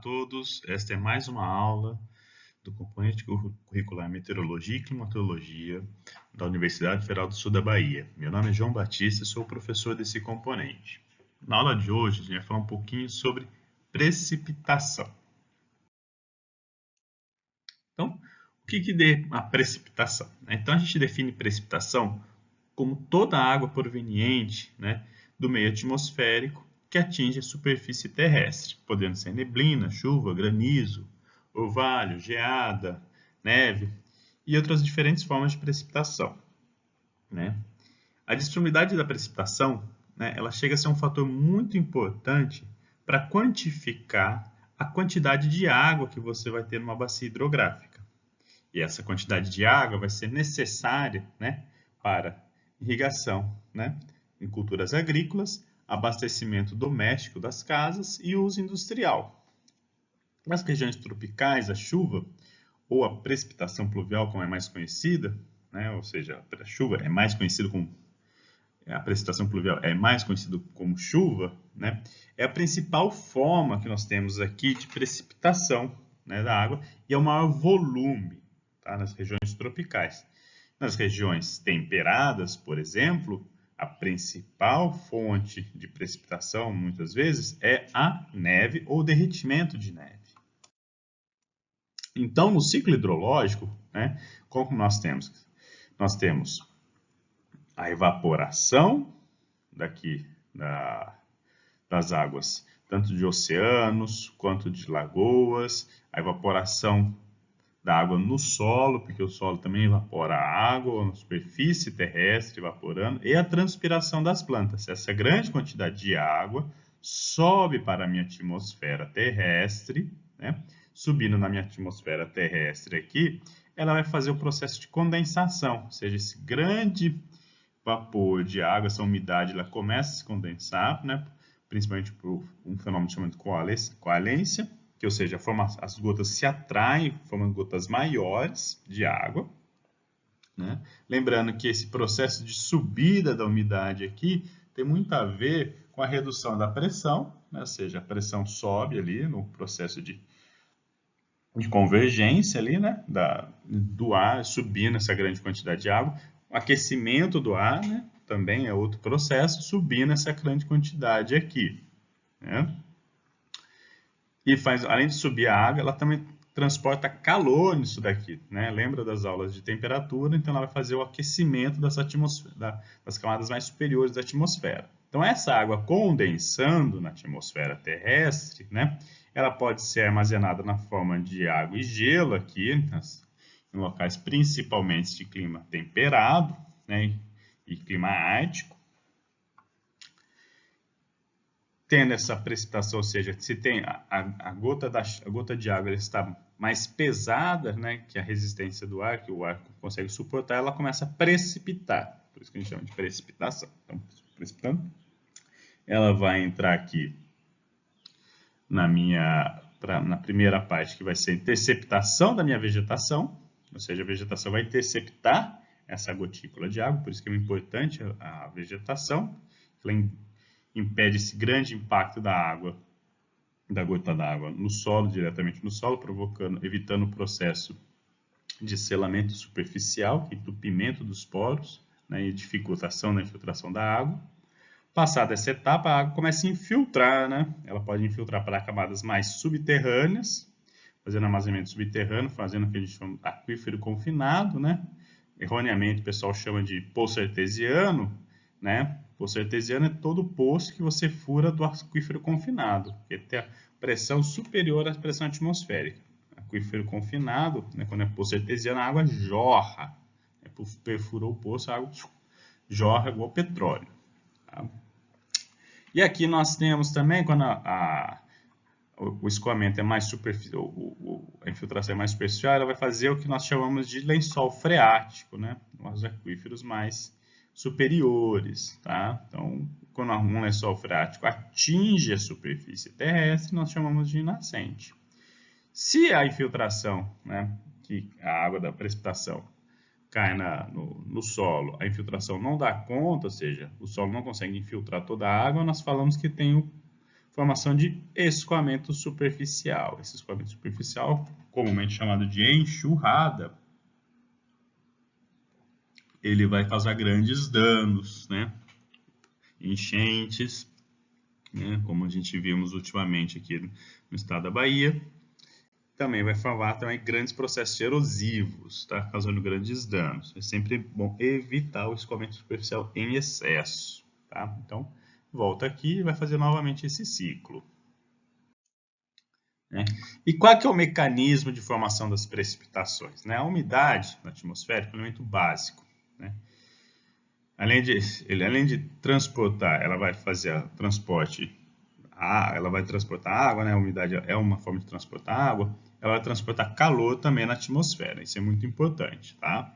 todos, esta é mais uma aula do componente curricular Meteorologia e Climatologia da Universidade Federal do Sul da Bahia. Meu nome é João Batista e sou o professor desse componente. Na aula de hoje, a gente vai falar um pouquinho sobre precipitação. Então, o que é a precipitação? Então, a gente define precipitação como toda a água proveniente do meio atmosférico que atinge a superfície terrestre, podendo ser neblina, chuva, granizo, orvalho, geada, neve e outras diferentes formas de precipitação. A disponibilidade da precipitação ela chega a ser um fator muito importante para quantificar a quantidade de água que você vai ter numa bacia hidrográfica. E essa quantidade de água vai ser necessária para irrigação em culturas agrícolas, abastecimento doméstico das casas e uso industrial. Nas regiões tropicais, a chuva, ou a precipitação pluvial, como é mais conhecida, ou seja, a chuva é mais conhecida como a precipitação pluvial é mais conhecida como chuva, é a principal forma que nós temos aqui de precipitação da água e é o maior volume nas regiões tropicais. Nas regiões temperadas, por exemplo, a principal fonte de precipitação, muitas vezes, é a neve ou derretimento de neve. Então, no ciclo hidrológico, como nós temos? Nós temos a evaporação das águas, tanto de oceanos quanto de lagoas, a evaporação da água no solo, porque o solo também evapora a água, na superfície terrestre evaporando, e a transpiração das plantas. Essa grande quantidade de água sobe para a minha atmosfera terrestre, subindo na minha atmosfera terrestre aqui, ela vai fazer o processo de condensação, ou seja, esse grande vapor de água, essa umidade, ela começa a se condensar, principalmente por um fenômeno chamado coalência, que, ou seja, as gotas se atraem, formam gotas maiores de água. Lembrando que esse processo de subida da umidade aqui tem muito a ver com a redução da pressão, ou seja, a pressão sobe ali no processo de convergência ali, do ar subindo essa grande quantidade de água. O aquecimento do ar também é outro processo, subindo essa grande quantidade aqui. E além de subir a água, ela também transporta calor nisso daqui. Lembra das aulas de temperatura? Então, ela vai fazer o aquecimento das camadas mais superiores da atmosfera. Então, essa água condensando na atmosfera terrestre, ela pode ser armazenada na forma de água e gelo aqui, em locais principalmente de clima temperado e clima ártico. Tendo essa precipitação, ou seja, se tem a gota de água ela está mais pesada que a resistência do ar, que o ar consegue suportar, ela começa a precipitar. Por isso que a gente chama de precipitação. Então, precipitando, ela vai entrar aqui na primeira parte, que vai ser a interceptação da minha vegetação, ou seja, a vegetação vai interceptar essa gotícula de água, por isso que é importante a vegetação, ela impede esse grande impacto da gota d'água no solo, diretamente no solo, evitando o processo de selamento superficial, que é entupimento dos poros, e dificultação na infiltração da água. Passada essa etapa, a água começa a infiltrar, ela pode infiltrar para camadas mais subterrâneas, fazendo armazenamento subterrâneo, fazendo o que a gente chama de aquífero confinado, Erroneamente o pessoal chama de poço artesiano, Poço artesiano é todo o poço que você fura do aquífero confinado, que tem a pressão superior à pressão atmosférica. Aquífero confinado, quando é poço artesiano, a água jorra. Perfurou o poço, a água jorra igual petróleo. E aqui nós temos também, quando o escoamento é mais superficial, a infiltração é mais superficial, ela vai fazer o que nós chamamos de lençol freático, nos aquíferos mais superiores, Então, quando um lençol freático atinge a superfície terrestre, nós chamamos de nascente. Se a infiltração, que a água da precipitação cai no solo, a infiltração não dá conta, ou seja, o solo não consegue infiltrar toda a água, nós falamos que tem formação de escoamento superficial. Esse escoamento superficial, comumente chamado de enxurrada, ele vai causar grandes danos, né? Enchentes, né? Como a gente vimos ultimamente aqui no estado da Bahia. Também vai formar grandes processos erosivos, tá? Causando grandes danos. É sempre bom evitar o escoamento superficial em excesso, tá? Então, volta aqui e vai fazer novamente esse ciclo. Né? E qual que é o mecanismo de formação das precipitações? Né? A umidade na atmosfera é um elemento básico. Né? Além de transportar, ela vai fazer o transporte, ela vai transportar água, né? A umidade é uma forma de transportar água, ela vai transportar calor também na atmosfera, isso é muito importante, tá?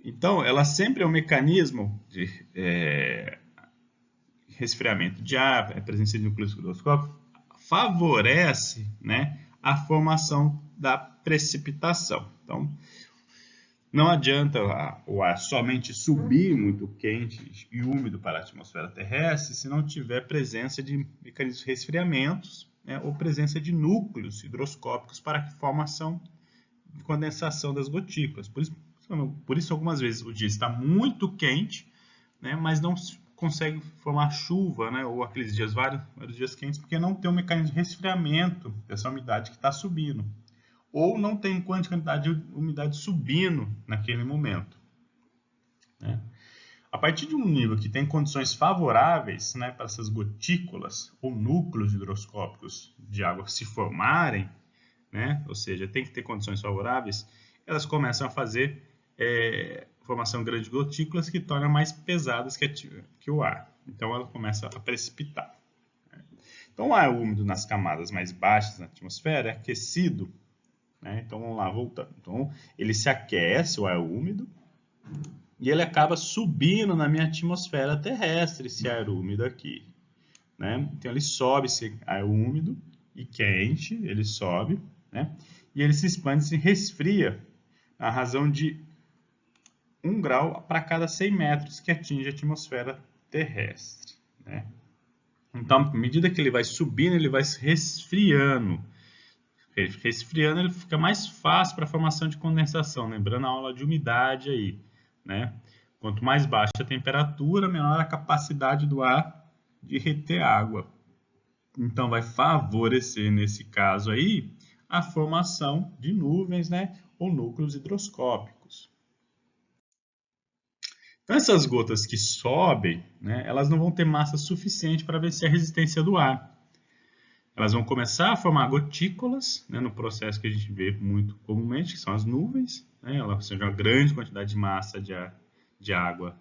Então, ela sempre é um mecanismo de resfriamento de ar, a presença de núcleos higroscópicos, favorece, né, a formação da precipitação. Então, não adianta o ar somente subir muito quente e úmido para a atmosfera terrestre se não tiver presença de mecanismos de resfriamentos, né, ou presença de núcleos higroscópicos para a formação de condensação das gotículas. Por isso algumas vezes o dia está muito quente, né, mas não consegue formar chuva, né, ou aqueles dias, vários dias quentes, porque não tem um mecanismo de resfriamento dessa umidade que está subindo. Ou não tem quantidade de umidade subindo naquele momento. Né? A partir de um nível que tem condições favoráveis, né, para essas gotículas ou núcleos higroscópicos de água se formarem, né, ou seja, tem que ter condições favoráveis, elas começam a fazer formação grande de gotículas que tornam mais pesadas que o ar. Então ela começa a precipitar. Então o ar úmido nas camadas mais baixas da atmosfera é aquecido. Né? Então vamos lá, voltando. Então ele se aquece, o ar úmido, e ele acaba subindo na minha atmosfera terrestre, esse ar úmido aqui. Né? Então ele sobe esse ar úmido e quente, ele sobe, né? E ele se expande, se resfria na razão de 1 grau para cada 100 metros que atinge a atmosfera terrestre. Né? Então, à medida que ele vai subindo, ele vai se resfriando. Resfriando, ele fica mais fácil para a formação de condensação, lembrando a aula de umidade aí, né? Quanto mais baixa a temperatura, menor a capacidade do ar de reter água. Então, vai favorecer, nesse caso aí, a formação de nuvens, né? Ou núcleos higroscópicos. Então, essas gotas que sobem, né? Elas não vão ter massa suficiente para vencer a resistência do ar. Elas vão começar a formar gotículas, né, no processo que a gente vê muito comumente, que são as nuvens. Né, elas são uma grande quantidade de massa de água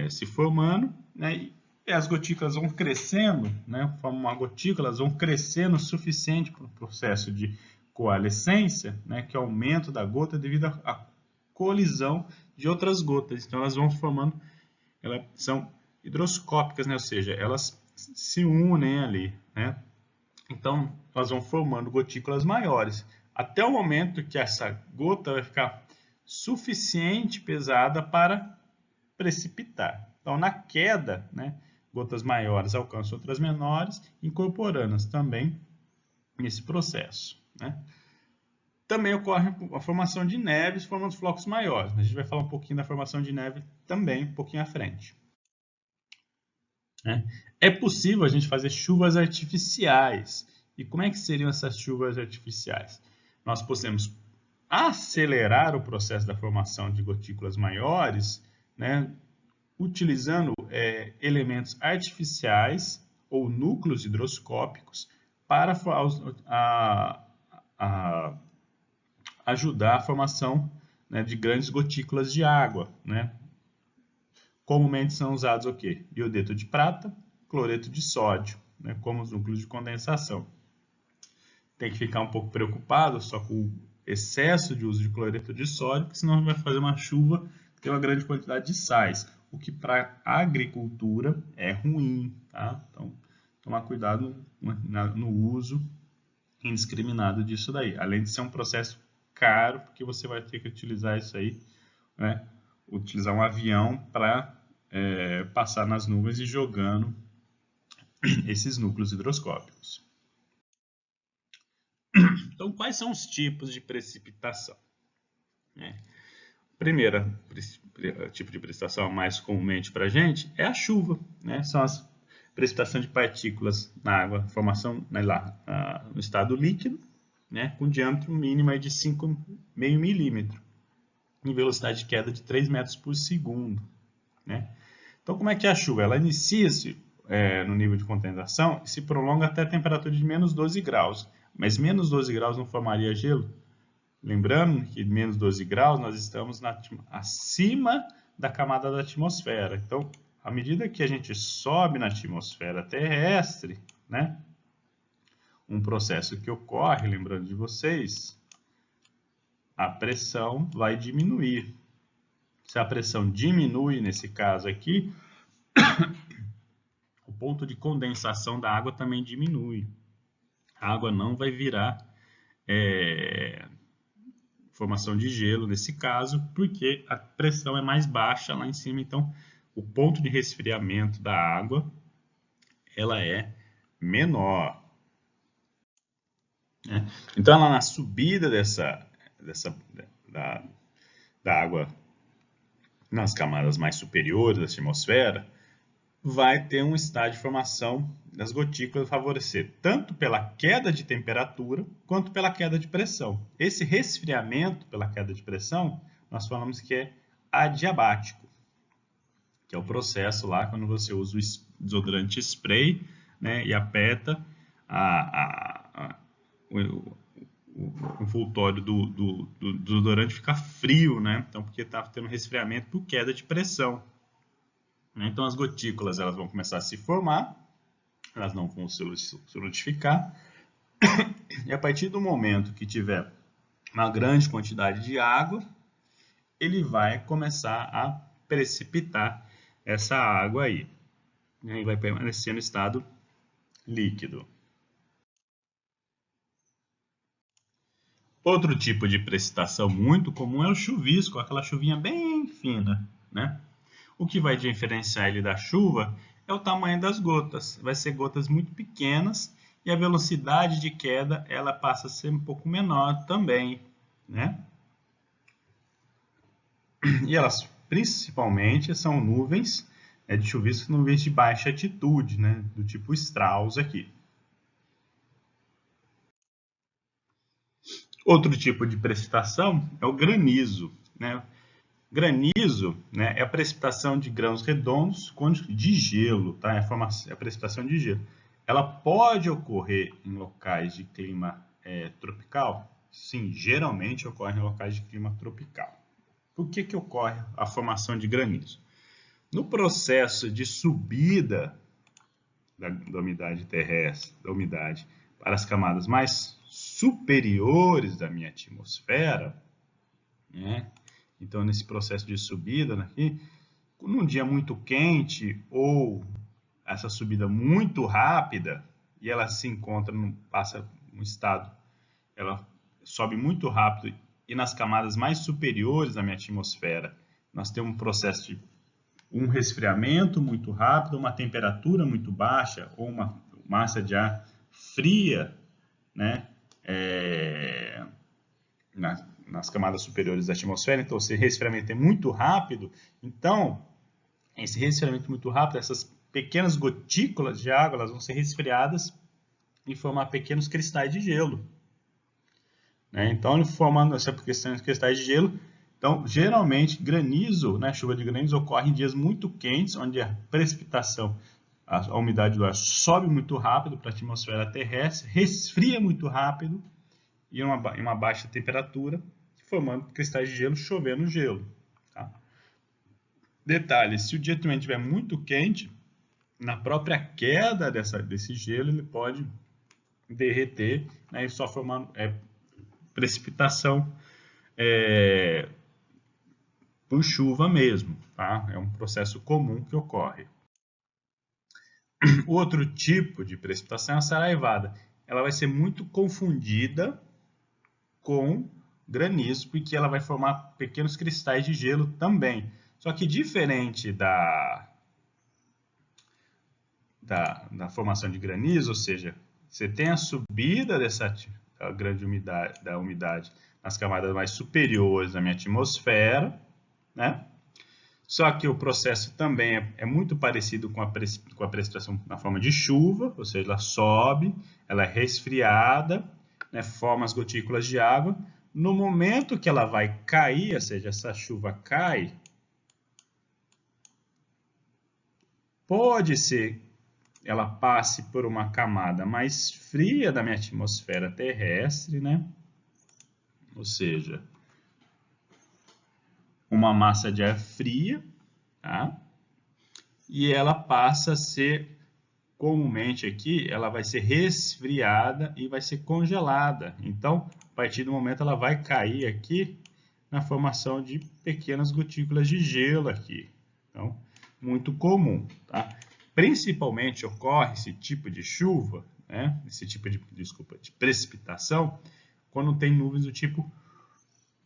se formando. Né, e as gotículas vão crescendo, né, formam uma gotícula, elas vão crescendo o suficiente para o processo de coalescência, né, que é o aumento da gota devido à colisão de outras gotas. Então elas vão formando, elas são higroscópicas, né, ou seja, elas se unem ali, né? Então, nós vamos formando gotículas maiores, até o momento que essa gota vai ficar suficiente pesada para precipitar. Então, na queda, né, gotas maiores alcançam outras menores, incorporando-as também nesse processo. Né? Também ocorre a formação de neves, formando flocos maiores. A gente vai falar um pouquinho da formação de neve também, um pouquinho à frente. É possível a gente fazer chuvas artificiais. E como é que seriam essas chuvas artificiais? Nós podemos acelerar o processo da formação de gotículas maiores, né, utilizando elementos artificiais ou núcleos higroscópicos para ajudar a formação, né, de grandes gotículas de água. Né? Comumente são usados o quê? Iodeto de prata, cloreto de sódio, né, como os núcleos de condensação. Tem que ficar um pouco preocupado só com o excesso de uso de cloreto de sódio, porque senão vai fazer uma chuva que tem uma grande quantidade de sais, o que para a agricultura é ruim. Tá? Então, tomar cuidado no uso indiscriminado disso daí. Além de ser um processo caro, porque você vai ter que utilizar isso aí, né? Utilizar um avião para passar nas nuvens e jogando esses núcleos higroscópicos. Então, quais são os tipos de precipitação? Primeiro tipo de precipitação mais comumente para a gente é a chuva, são as precipitação de partículas na água, formação no estado líquido, com diâmetro mínimo de 5,5 milímetros, em velocidade de queda de 3 metros por segundo. Então, como é que é a chuva? Ela inicia-se no nível de condensação e se prolonga até a temperatura de menos 12 graus. Mas menos 12 graus não formaria gelo? Lembrando que menos 12 graus nós estamos acima da camada da atmosfera. Então, à medida que a gente sobe na atmosfera terrestre, um processo que ocorre, lembrando de vocês, a pressão vai diminuir. Se a pressão diminui, nesse caso aqui, o ponto de condensação da água também diminui. A água não vai virar formação de gelo nesse caso, porque a pressão é mais baixa lá em cima, então o ponto de resfriamento da água ela é menor. Então, ela, na subida da água nas camadas mais superiores da atmosfera, vai ter um estágio de formação das gotículas favorecer tanto pela queda de temperatura quanto pela queda de pressão. Esse resfriamento pela queda de pressão, nós falamos que é adiabático, que é o processo lá quando você usa o desodorante spray, e aperta o envoltório do desodorante fica frio, então porque está tendo resfriamento por queda de pressão. Então as gotículas elas vão começar a se formar, elas não vão se solidificar, e a partir do momento que tiver uma grande quantidade de água, ele vai começar a precipitar essa água aí, e vai permanecer no estado líquido. Outro tipo de precipitação muito comum é o chuvisco, aquela chuvinha bem fina, O que vai diferenciar ele da chuva é o tamanho das gotas. Vai ser gotas muito pequenas e a velocidade de queda ela passa a ser um pouco menor também, E elas principalmente são nuvens de chuvisco, nuvens de baixa altitude, do tipo Strauss aqui. Outro tipo de precipitação é o granizo, Granizo é a precipitação de grãos redondos de gelo, É a precipitação de gelo. Ela pode ocorrer em locais de clima tropical? Sim, geralmente ocorre em locais de clima tropical. Por que ocorre a formação de granizo? No processo de subida da umidade terrestre, da umidade para as camadas mais superiores da minha atmosfera, Então, nesse processo de subida aqui, num dia muito quente ou essa subida muito rápida, e ela se encontra, passa um estado, ela sobe muito rápido e nas camadas mais superiores da minha atmosfera, nós temos um processo de um resfriamento muito rápido, uma temperatura muito baixa ou uma massa de ar fria, nas camadas superiores da atmosfera, então esse resfriamento é muito rápido, então esse resfriamento muito rápido, essas pequenas gotículas de água, elas vão ser resfriadas e formar pequenos cristais de gelo. Então, formando essas pequenos cristais de gelo, então geralmente granizo, chuva de granizo ocorre em dias muito quentes, onde a precipitação, a umidade do ar sobe muito rápido para a atmosfera terrestre, resfria muito rápido e em uma baixa temperatura, formando cristais de gelo, chovendo gelo. Detalhe, se o dia também estiver muito quente, na própria queda desse gelo, ele pode derreter e só formar precipitação por chuva mesmo. É um processo comum que ocorre. Outro tipo de precipitação é a saraivada. Ela vai ser muito confundida com granizo, porque ela vai formar pequenos cristais de gelo também. Só que diferente da formação de granizo, ou seja, você tem a subida dessa grande umidade nas camadas mais superiores da minha atmosfera, né? Só que o processo também é muito parecido com a precipitação na forma de chuva, ou seja, ela sobe, ela é resfriada, né, forma as gotículas de água. No momento que ela vai cair, ou seja, essa chuva cai, pode ser ela passe por uma camada mais fria da minha atmosfera terrestre, né? Ou seja, uma massa de ar fria, tá? E ela passa a ser, comumente aqui, ela vai ser resfriada e vai ser congelada. Então, a partir do momento ela vai cair aqui na formação de pequenas gotículas de gelo aqui. Então, muito comum, tá? Principalmente ocorre esse tipo de chuva, né? Esse tipo de precipitação, quando tem nuvens do tipo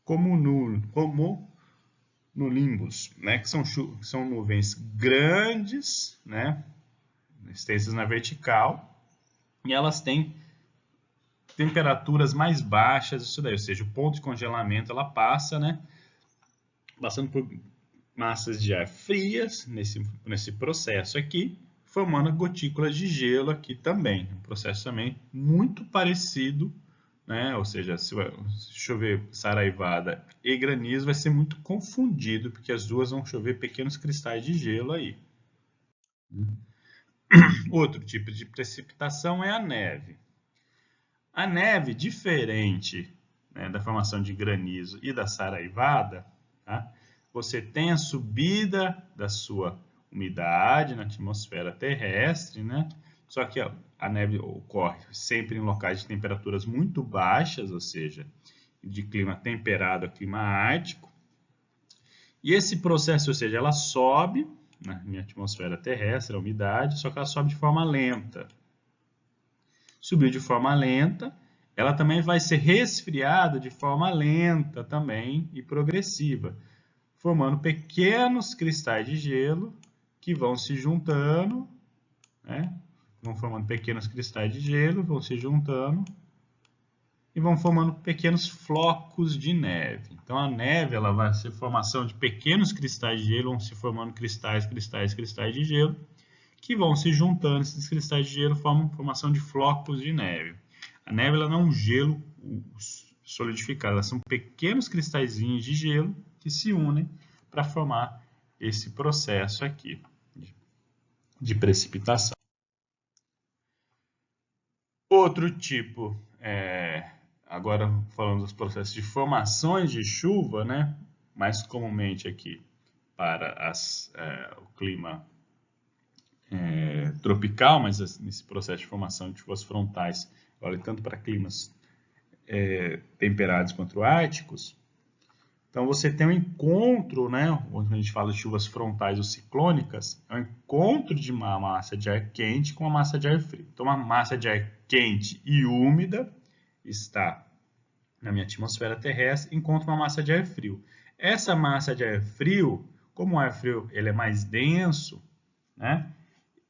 cumulonimbus, né? Que são nuvens grandes, né? Extensas na vertical, e elas têm temperaturas mais baixas, isso daí, ou seja, o ponto de congelamento ela passa, né? Passando por massas de ar frias nesse processo aqui, formando gotículas de gelo aqui também. Um processo também muito parecido, né? Ou seja, se chover saraivada e granizo, vai ser muito confundido, porque as duas vão chover pequenos cristais de gelo aí. Outro tipo de precipitação é a neve. A neve, diferente, né, da formação de granizo e da saraivada, tá? Você tem a subida da sua umidade na atmosfera terrestre, né? Só que a neve ocorre sempre em locais de temperaturas muito baixas, ou seja, de clima temperado a clima ártico. E esse processo, ou seja, ela sobe na minha atmosfera terrestre, a umidade, só que ela sobe de forma lenta. Subiu de forma lenta, ela também vai ser resfriada de forma lenta também e progressiva, formando pequenos cristais de gelo que vão se juntando, né? Vão formando pequenos cristais de gelo, vão se juntando e vão formando pequenos flocos de neve. Então a neve ela vai ser formação de pequenos cristais de gelo, vão se formando cristais de gelo, que vão se juntando, esses cristais de gelo formam formação de flocos de neve. A neve ela não é um gelo solidificado, elas são pequenos cristalzinhos de gelo que se unem para formar esse processo aqui de precipitação. Outro tipo, agora falando dos processos de formações de chuva, né? Mais comumente aqui para o clima tropical, mas nesse processo de formação de chuvas frontais, vale tanto para climas temperados quanto árticos. Então você tem um encontro, né? Quando a gente fala de chuvas frontais ou ciclônicas, é um encontro de uma massa de ar quente com uma massa de ar frio. Então uma massa de ar quente e úmida está na minha atmosfera terrestre, encontra uma massa de ar frio. Essa massa de ar frio, como o ar frio ele é mais denso, né?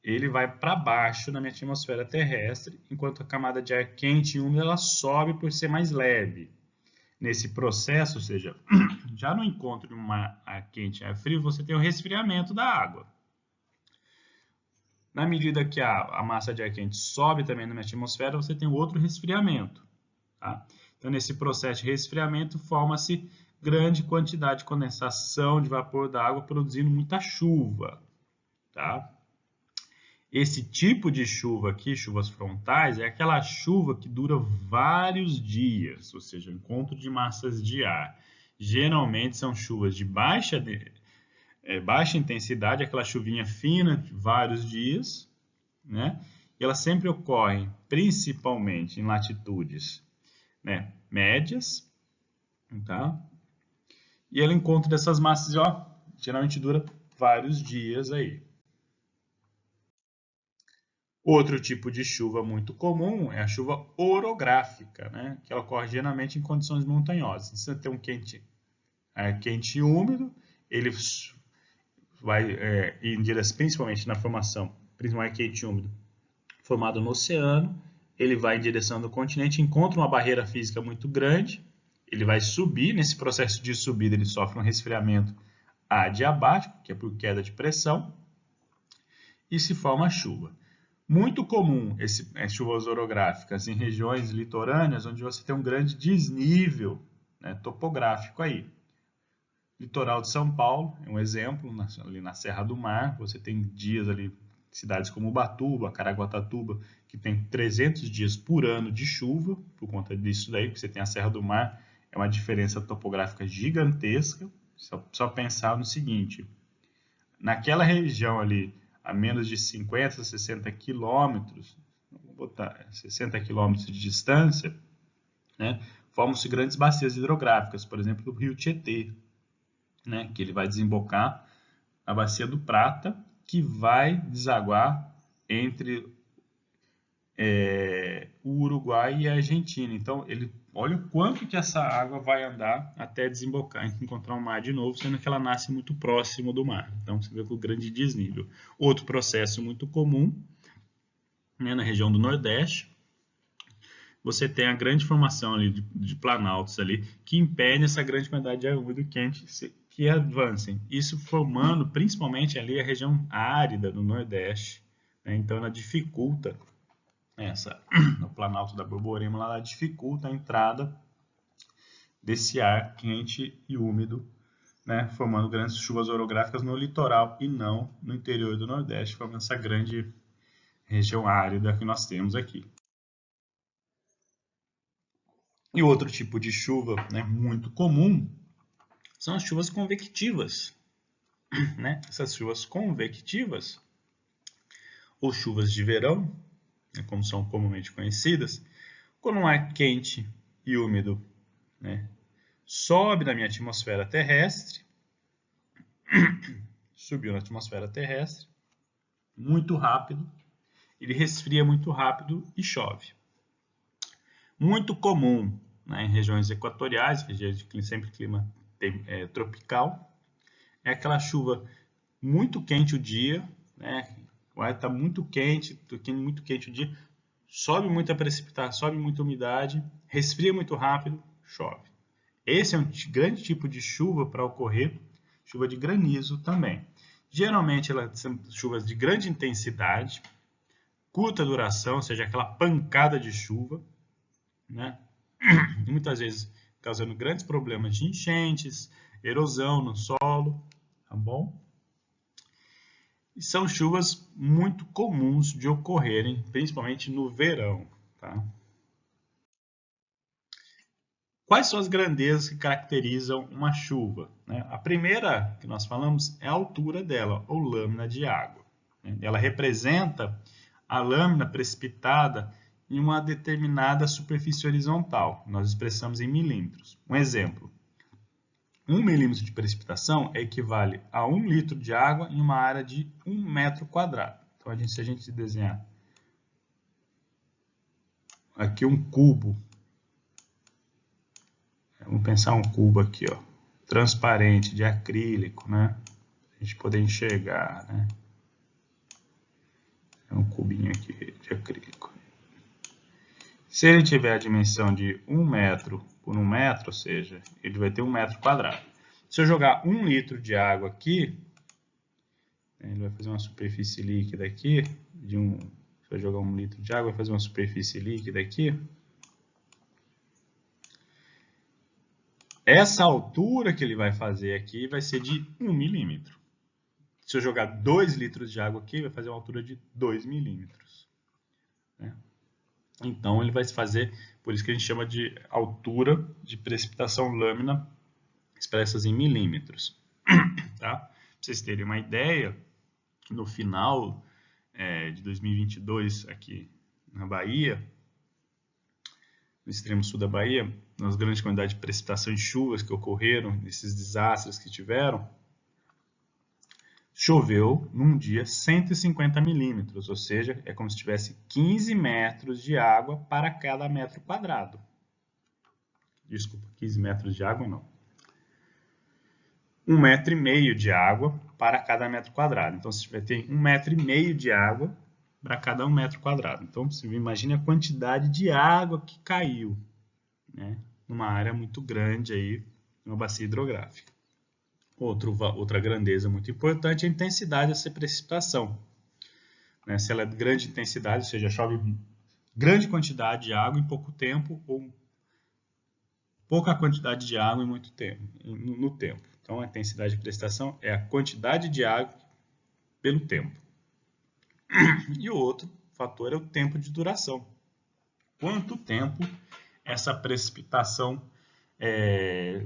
Ele vai para baixo na minha atmosfera terrestre, enquanto a camada de ar quente e úmida ela sobe por ser mais leve. Nesse processo, ou seja, já no encontro de uma ar quente e ar frio, você tem o resfriamento da água. Na medida que a massa de ar quente sobe também na minha atmosfera, você tem outro resfriamento. Tá? Então, nesse processo de resfriamento, forma-se grande quantidade de condensação de vapor da água, produzindo muita chuva. Tá? Esse tipo de chuva aqui, chuvas frontais, é aquela chuva que dura vários dias, ou seja, encontro de massas de ar. Geralmente são chuvas de baixa intensidade, aquela chuvinha fina de vários dias, né? E elas sempre ocorrem principalmente em latitudes, né, médias, tá? E ela encontra dessas massas, ó, geralmente dura vários dias aí. Outro tipo de chuva muito comum é a chuva orográfica, né? Que ela ocorre geralmente em condições montanhosas. Você tem um quente e úmido, ele vai em direção, principalmente na formação principalmente quente e úmido, formado no oceano, ele vai em direção do continente, encontra uma barreira física muito grande, ele vai subir, nesse processo de subida ele sofre um resfriamento adiabático, que é por queda de pressão, e se forma chuva. Muito comum chuvas orográficas em regiões litorâneas, onde você tem um grande desnível, né, topográfico aí. Litoral de São Paulo é um exemplo, ali na Serra do Mar, você tem dias ali, cidades como Ubatuba, Caraguatatuba, que tem 300 dias por ano de chuva, por conta disso daí, porque você tem a Serra do Mar, é uma diferença topográfica gigantesca. Só pensar no seguinte, naquela região ali, a menos de 50, 60 quilômetros, vou botar 60 quilômetros de distância, né, formam-se grandes bacias hidrográficas, por exemplo, o Rio Tietê, né, que ele vai desembocar na Bacia do Prata, que vai desaguar entre o Uruguai e a Argentina. Então, olha o quanto que essa água vai andar até desembocar, encontrar o mar de novo, sendo que ela nasce muito próximo do mar. Então, você vê com o grande desnível. Outro processo muito comum, né, na região do Nordeste, você tem a grande formação ali de planaltos ali, que impede essa grande quantidade de ar úmido quente que avancem. Isso formando principalmente ali a região árida do Nordeste, né? Então ela dificulta no Planalto da Borborema, ela dificulta a entrada desse ar quente e úmido, né? Formando grandes chuvas orográficas no litoral e não no interior do Nordeste, formando essa grande região árida que nós temos aqui. E outro tipo de chuva, né, muito comum são as chuvas convectivas. Né? Essas chuvas convectivas, ou chuvas de verão, né, como são comumente conhecidas, quando um ar quente e úmido, né, sobe na minha atmosfera terrestre, subiu na atmosfera terrestre, muito rápido, ele resfria muito rápido e chove. Muito comum, né, em regiões equatoriais, regiões de sempre clima tropical, é aquela chuva muito quente o dia, né? O ar está muito quente o dia, sobe muita precipitação, sobe muita umidade, resfria muito rápido, chove. Esse é um grande tipo de chuva para ocorrer, chuva de granizo também. Geralmente elas são chuvas de grande intensidade, curta duração, ou seja, aquela pancada de chuva, né? Muitas vezes causando grandes problemas de enchentes, erosão no solo, tá bom? E são chuvas muito comuns de ocorrerem, principalmente no verão, tá? Quais são as grandezas que caracterizam uma chuva? Né? A primeira que nós falamos é a altura dela, ou lâmina de água. Ela representa a lâmina precipitada em uma determinada superfície horizontal. Nós expressamos em milímetros. Um exemplo. 1 milímetro de precipitação equivale a 1 litro de água em uma área de 1 metro quadrado. Então, se a gente desenhar aqui um cubo, vamos pensar um cubo aqui, ó, transparente, de acrílico, né? A gente poder enxergar, né? É um cubinho aqui de acrílico. Se ele tiver a dimensão de 1 metro por 1 metro, ou seja, ele vai ter 1 metro quadrado. Se eu jogar 1 litro de água aqui, ele vai fazer uma superfície líquida aqui, se eu jogar 1 litro de água, vai fazer uma superfície líquida aqui. Essa altura que ele vai fazer aqui vai ser de 1 milímetro. Se eu jogar 2 litros de água aqui, vai fazer uma altura de 2 milímetros. Né? Então, ele vai fazer, por isso que a gente chama de altura de precipitação lâmina, expressas em milímetros. Tá? Para vocês terem uma ideia, no final de 2022, aqui na Bahia, no extremo sul da Bahia, nas grandes quantidades de precipitação e chuvas que ocorreram, nesses desastres que tiveram, choveu num dia 150 milímetros, ou seja, é como se tivesse 15 metros de água para cada metro quadrado. Desculpa, 15 metros de água não. 1,5 metro de água para cada metro quadrado. Então, você vai ter 1,5 metro de água para cada 1 metro quadrado. Então, você imagina a quantidade de água que caiu, né, numa área muito grande aí, uma bacia hidrográfica. Outra grandeza muito importante é a intensidade dessa precipitação. Né? Se ela é de grande intensidade, ou seja, chove grande quantidade de água em pouco tempo, ou pouca quantidade de água em muito tempo, no tempo. Então, a intensidade de precipitação é a quantidade de água pelo tempo. E o outro fator é o tempo de duração. Quanto tempo essa precipitação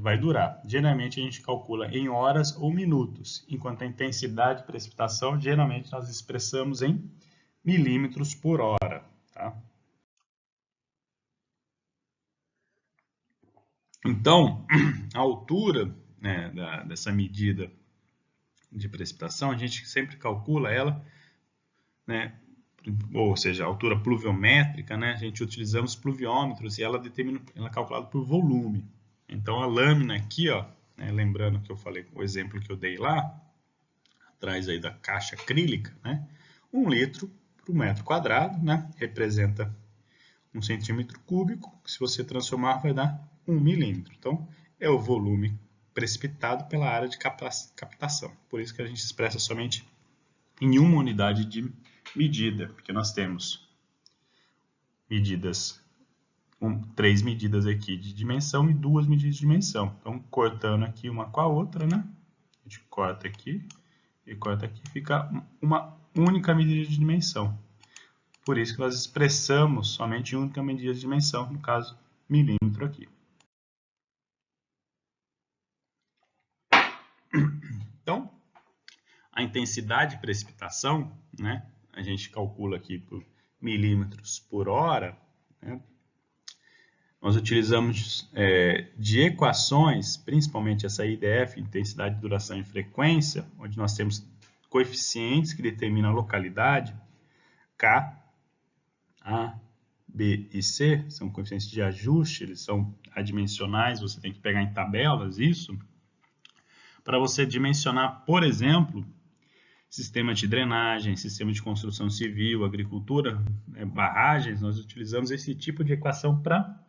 vai durar? Geralmente a gente calcula em horas ou minutos, enquanto a intensidade de precipitação, geralmente nós expressamos em milímetros por hora. Tá? Então, a altura, né, dessa medida de precipitação, a gente sempre calcula ela, né, ou seja, a altura pluviométrica, né, a gente utilizamos pluviômetros e ela é calculada por volume. Então, a lâmina aqui, ó, né, lembrando que eu falei, o exemplo que eu dei lá, atrás aí da caixa acrílica, né, 1 litro por metro quadrado, né, representa 1 centímetro cúbico, se você transformar vai dar 1 milímetro. Então, é o volume precipitado pela área de captação. Por isso que a gente expressa somente em uma unidade de medida, porque nós temos medidas, 3 medidas aqui de dimensão e 2 medidas de dimensão. Então, cortando aqui uma com a outra, né? A gente corta aqui e corta aqui, fica uma única medida de dimensão. Por isso que nós expressamos somente uma única medida de dimensão, no caso, milímetro aqui. Então, a intensidade de precipitação, né, a gente calcula aqui por milímetros por hora, né, nós utilizamos de equações, principalmente essa IDF, intensidade, duração e frequência, onde nós temos coeficientes que determinam a localidade, K, A, B e C, são coeficientes de ajuste, eles são adimensionais, você tem que pegar em tabelas isso, para você dimensionar, por exemplo, sistema de drenagem, sistema de construção civil, agricultura, barragens, nós utilizamos esse tipo de equação para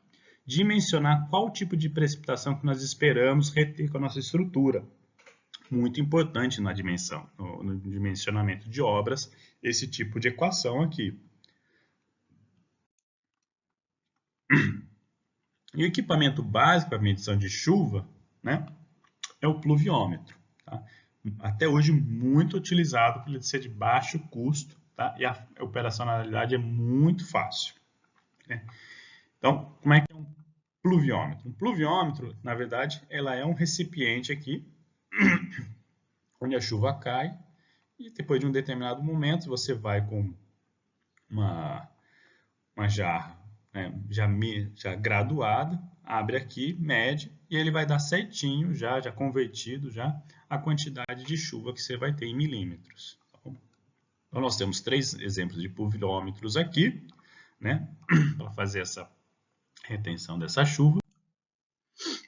dimensionar qual tipo de precipitação que nós esperamos reter com a nossa estrutura. Muito importante na dimensão, no dimensionamento de obras, esse tipo de equação aqui. E o equipamento básico para medição de chuva, né, é o pluviômetro. Tá? Até hoje muito utilizado por ele ser de baixo custo, tá? E a operacionalidade é muito fácil. Né? Então, como é que é um pluviômetro? Um pluviômetro, na verdade, ela é um recipiente aqui, onde a chuva cai, e depois de um determinado momento, você vai com uma jarra, né, já graduada, abre aqui, mede, e ele vai dar certinho, já convertido, já a quantidade de chuva que você vai ter em milímetros. Então, nós temos 3 exemplos de pluviômetros aqui, né, para fazer essa retenção dessa chuva.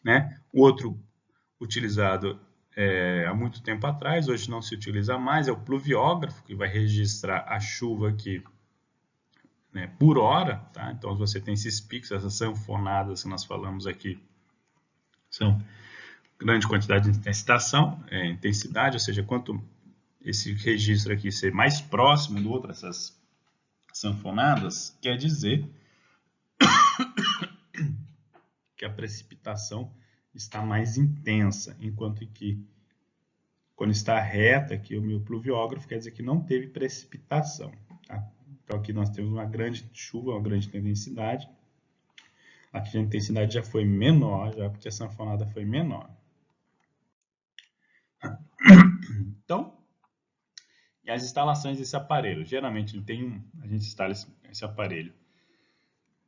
Né? O outro utilizado há muito tempo atrás, hoje não se utiliza mais, é o pluviógrafo, que vai registrar a chuva aqui, né, por hora. Tá? Então, você tem esses picos, essas sanfonadas que nós falamos aqui, são grande quantidade de intensidade, ou seja, quanto esse registro aqui ser mais próximo do outro, essas sanfonadas, quer dizer que a precipitação está mais intensa, enquanto que quando está reta aqui o meu pluviógrafo, quer dizer que não teve precipitação. Tá? Então aqui nós temos uma grande chuva, uma grande intensidade. Aqui a intensidade já foi menor, já porque a sanfonada foi menor. Então, e as instalações desse aparelho? Geralmente a gente instala esse aparelho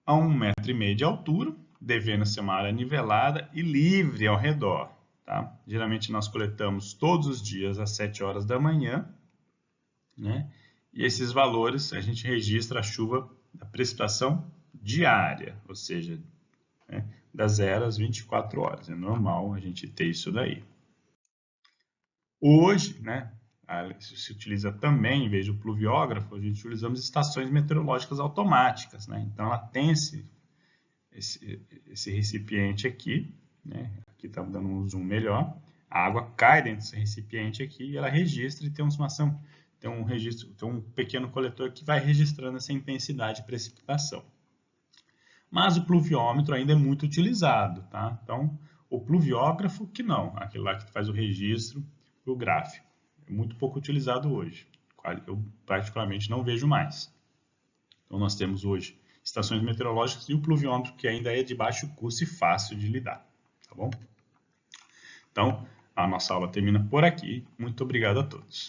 a 1,5 metro de altura, devendo ser uma área nivelada e livre ao redor. Tá? Geralmente nós coletamos todos os dias às 7 horas da manhã, né? E esses valores a gente registra a chuva, a precipitação diária, ou seja, né, das 0 às 24 horas. É normal a gente ter isso daí. Hoje, né, se utiliza também, em vez do pluviógrafo, a gente utilizamos estações meteorológicas automáticas, né? Então ela tem esse recipiente aqui, né? Aqui está dando um zoom melhor. A água cai dentro desse recipiente aqui e ela registra e tem um registro, tem um pequeno coletor que vai registrando essa intensidade de precipitação. Mas o pluviômetro ainda é muito utilizado, tá? Então, o pluviógrafo que não, aquele lá que faz o registro para o gráfico. É muito pouco utilizado hoje. Eu particularmente não vejo mais. Então, nós temos hoje estações meteorológicas e o pluviômetro que ainda é de baixo custo e fácil de lidar, tá bom? Então, a nossa aula termina por aqui. Muito obrigado a todos.